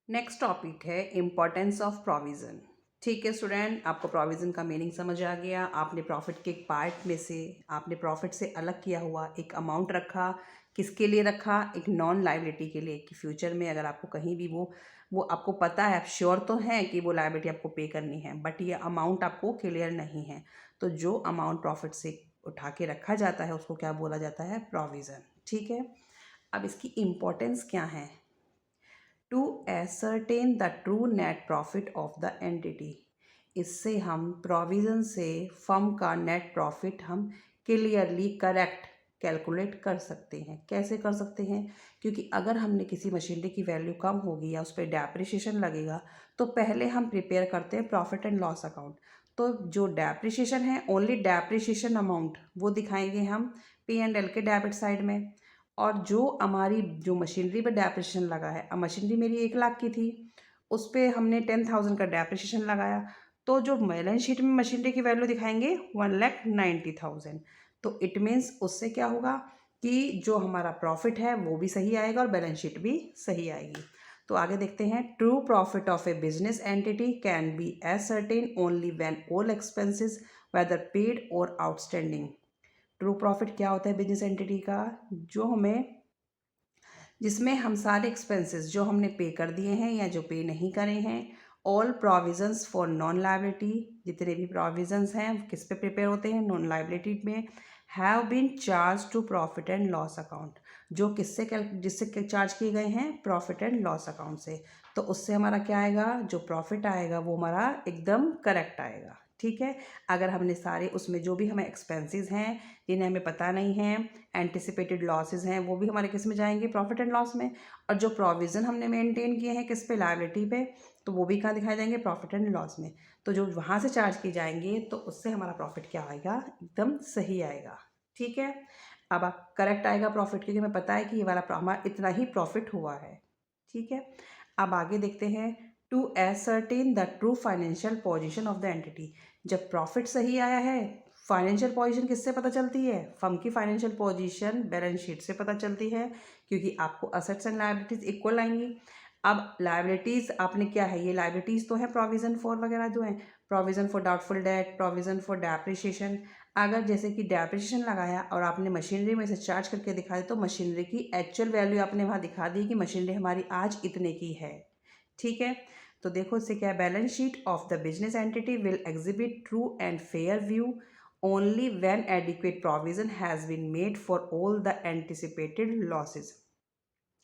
Next topic है importance of provision. ठीक है स्टूडेंट, आपको प्रोविज़न का मीनिंग समझ आ गया। आपने प्रॉफिट के एक पार्ट में से आपने प्रॉफिट से अलग किया हुआ एक अमाउंट रखा। किसके लिए रखा? एक नॉन लाइबिलिटी के लिए, कि फ्यूचर में अगर आपको कहीं भी वो आपको पता है, आप श्योर तो हैं कि वो लाइबिलिटी आपको पे करनी है, बट ये अमाउंट आपको क्लियर नहीं है। तो जो अमाउंट प्रॉफिट से उठा के रखा जाता है उसको क्या बोला जाता है? प्रोविज़न। ठीक है, अब इसकी इम्पोर्टेंस क्या है? To ascertain the true net profit of the entity. इससे हम प्रोविज़न से फर्म का नेट प्रॉफिट हम क्लियरली करेक्ट कैलकुलेट कर सकते हैं। कैसे कर सकते हैं? क्योंकि अगर हमने किसी मशीनरी की वैल्यू कम होगी या उस पर डेप्रिसिएशन लगेगा, तो पहले हम प्रिपेयर करते हैं प्रॉफिट एंड लॉस अकाउंट। तो जो डेप्रिसिएशन है, ओनली डेप्रिसिएशन अमाउंट वो दिखाएंगे हम P&L के डेबिट साइड में। और जो हमारी जो मशीनरी पे डेप्रिसिएशन लगा है, अब मशीनरी मेरी 1 लाख की थी, उस पे हमने 10,000 का डेप्रिसिएशन लगाया, तो जो बैलेंस शीट में मशीनरी की वैल्यू दिखाएंगे 1,90,000। तो इट मीन्स उससे क्या होगा कि जो हमारा प्रॉफिट है वो भी सही आएगा और बैलेंस शीट भी सही आएगी। तो आगे देखते हैं। True profit of a business entity can be ascertain only when all expenses whether paid or outstanding. True profit क्या होता है बिजनेस एंटिटी का? जो हमें जिसमें हम सारे एक्सपेंसेस जो हमने पे कर दिए हैं या जो पे नहीं करे हैं, all provisions for known liability, जितने भी प्रोविजंस हैं किस पे प्रिपेयर होते हैं? नॉन लाइबिलिटी में। Have been charge to profit and loss account, जो जिससे चार्ज किए गए हैं? प्रॉफिट एंड लॉस अकाउंट से। तो उससे हमारा क्या आएगा? जो प्रॉफिट आएगा वो हमारा एकदम करेक्ट आएगा। ठीक है, अगर हमने सारे उसमें जो भी हमें एक्सपेंसेस हैं जिन्हें हमें पता नहीं है, एंटिसिपेटेड लॉसेस हैं, वो भी हमारे किस में जाएंगे? प्रॉफिट एंड लॉस में। और जो प्रोविज़न हमने मेंटेन किए हैं किस पे? लायबिलिटी पे, तो वो भी कहाँ दिखाई देंगे? प्रॉफिट एंड लॉस में। तो जो वहाँ से चार्ज किए जाएंगे तो उससे हमारा प्रॉफिट क्या आएगा? एकदम सही आएगा। ठीक है, अब आप करेक्ट आएगा प्रॉफिट, क्योंकि हमें पता है कि ये वाला हमारा इतना ही प्रॉफिट हुआ है। ठीक है, अब आगे देखते हैं। To ascertain the true financial position of the entity. जब प्रॉफिट सही आया है, फाइनेंशियल पोजीशन किससे पता चलती है? फर्म की फाइनेंशियल पोजीशन बैलेंस शीट से पता चलती है, क्योंकि आपको असेट्स एंड लायबिलिटीज इक्वल आएंगी। अब लायबिलिटीज आपने क्या है? ये लायबिलिटीज तो है प्रोविजन फॉर वगैरह जो है, provision for doubtful debt, provision for depreciation. अगर जैसे कि डेप्रिसिएशन लगाया और आपने मशीनरी में से चार्ज करके दिखाया, तो मशीनरी की एक्चुअल वैल्यू आपने वहाँ दिखा दी कि मशीनरी हमारी आज इतने की है। ठीक है, तो देखो इससे क्या है? Balance sheet of the business entity will exhibit true and fair view only when adequate provision has been made for all the anticipated losses।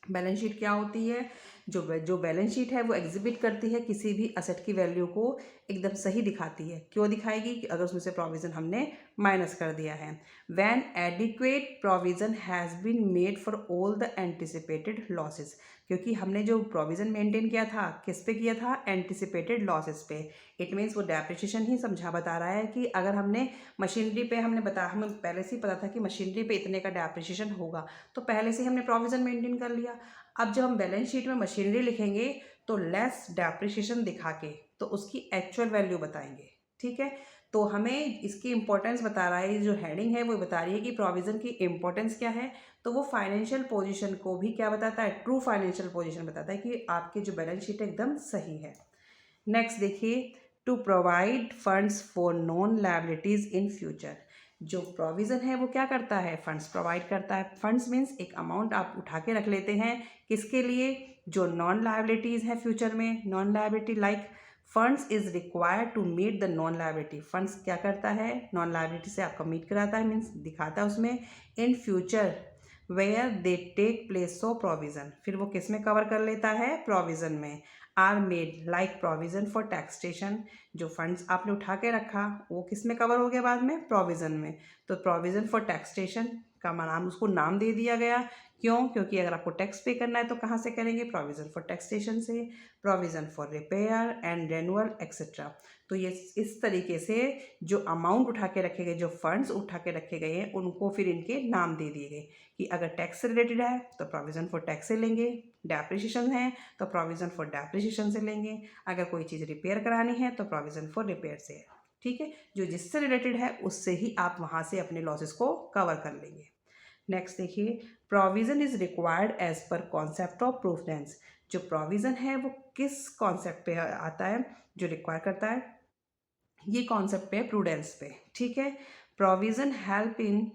Balance sheet क्या होती है? जो बैलेंस शीट है वो एग्जिबिट करती है किसी भी असेट की वैल्यू को, एकदम सही दिखाती है। क्यों दिखाएगी? कि अगर उसमें से प्रोविज़न हमने माइनस कर दिया है। When adequate provision has been made for all the anticipated losses, क्योंकि हमने जो प्रोविज़न मेंटेन किया था किस पे किया था? एंटिसिपेटेड लॉसेस पे। इट मीन्स वो डेप्रिसिएशन ही समझा बता रहा है कि अगर हमने मशीनरी पे हमें पहले से ही पता था कि मशीनरी पे इतने का डेप्रिसिएशन होगा, तो पहले से हमने प्रोविज़न मेंटेन कर लिया। अब जब हम बैलेंस शीट में मशीनरी लिखेंगे तो लेस डेप्रिसिएशन दिखा के तो उसकी एक्चुअल वैल्यू बताएंगे। ठीक है, तो हमें इसकी इंपॉर्टेंस बता रहा है, जो हेडिंग है वो बता रही है कि प्रोविज़न की इंपॉर्टेंस क्या है। तो वो फाइनेंशियल पोजीशन को भी क्या बताता है? ट्रू फाइनेंशियल पोजीशन बताता है कि आपकी जो बैलेंस शीट है एकदम सही है। नेक्स्ट देखिए। To provide funds for known liabilities in future. जो प्रोविज़न है वो क्या करता है? फंड्स प्रोवाइड करता है। फंड्स मीन्स एक अमाउंट आप उठा के रख लेते हैं, किसके लिए? जो नॉन लायबिलिटीज़ हैं फ्यूचर में। Known liability like funds is required to meet the known liability. Funds क्या करता है? नॉन लायबिलिटी से आपका मीट कराता है, मीन्स दिखाता है उसमें। In future where they take place of provision, फिर वो किस में कवर कर लेता है? प्रोविज़न में। Are made like provision for taxation. जो फंड्स आपने उठा के रखा वो किस में कवर हो गया बाद में? प्रोविज़न में। तो प्रोविज़न फॉर टैक्सेशन का नाम, उसको नाम दे दिया गया। क्यों? क्योंकि अगर आपको टैक्स पे करना है तो कहाँ से करेंगे? प्रोविज़न फॉर टैक्सेशन से। Provision for repair and renewal etcetera. तो ये इस तरीके से जो अमाउंट उठा के रखे गए, जो फंड्स उठा के रखे गए हैं, उनको फिर इनके नाम दे दिए गए कि अगर टैक्स से रिलेटेड है तो प्रोविज़न फॉर टैक्स से लेंगे, डेप्रिसिएशन है तो प्रोविज़न फॉर डेप्रिसिएशन से लेंगे, अगर कोई चीज़ रिपेयर करानी है तो प्रोविज़न फॉर रिपेयर से है। ठीक है, जो जिससे रिलेटेड है उससे ही आप वहाँ से अपने लॉसेस को कवर कर लेंगे। नेक्स्ट देखिए। Provision is required as per concept of prudence. जो प्रोविज़न है वो किस कॉन्सेप्ट पे आता है, जो रिक्वायर करता है, ये कॉन्सेप्ट पे है प्रूडेंस पे। ठीक है, provision help in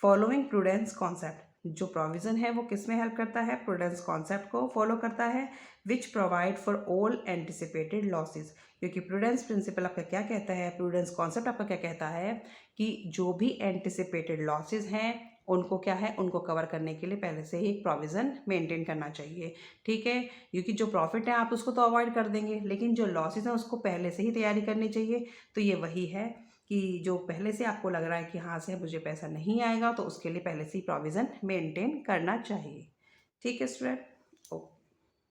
following prudence concept. जो प्रोविज़न है वो किस में हेल्प करता है, प्रूडेंस कॉन्सेप्ट को फॉलो करता है, which provide for all anticipated losses. क्योंकि प्रूडेंस प्रिंसिपल आपका क्या कहता है, प्रूडेंस कॉन्सेप्ट आपका क्या कहता है कि जो भी एंटिसिपेटेड लॉसेस हैं उनको क्या है, उनको कवर करने के लिए पहले से ही एक प्रोविज़न मेंटेन करना चाहिए। ठीक है, क्योंकि जो प्रॉफिट है आप उसको तो अवॉइड कर देंगे, लेकिन जो लॉसेस हैं उसको पहले से ही तैयारी करनी चाहिए। तो ये वही है कि जो पहले से आपको लग रहा है कि हाँ से मुझे पैसा नहीं आएगा, तो उसके लिए पहले से ही प्रोविज़न मेंटेन करना चाहिए। ठीक है स्टूडेंट।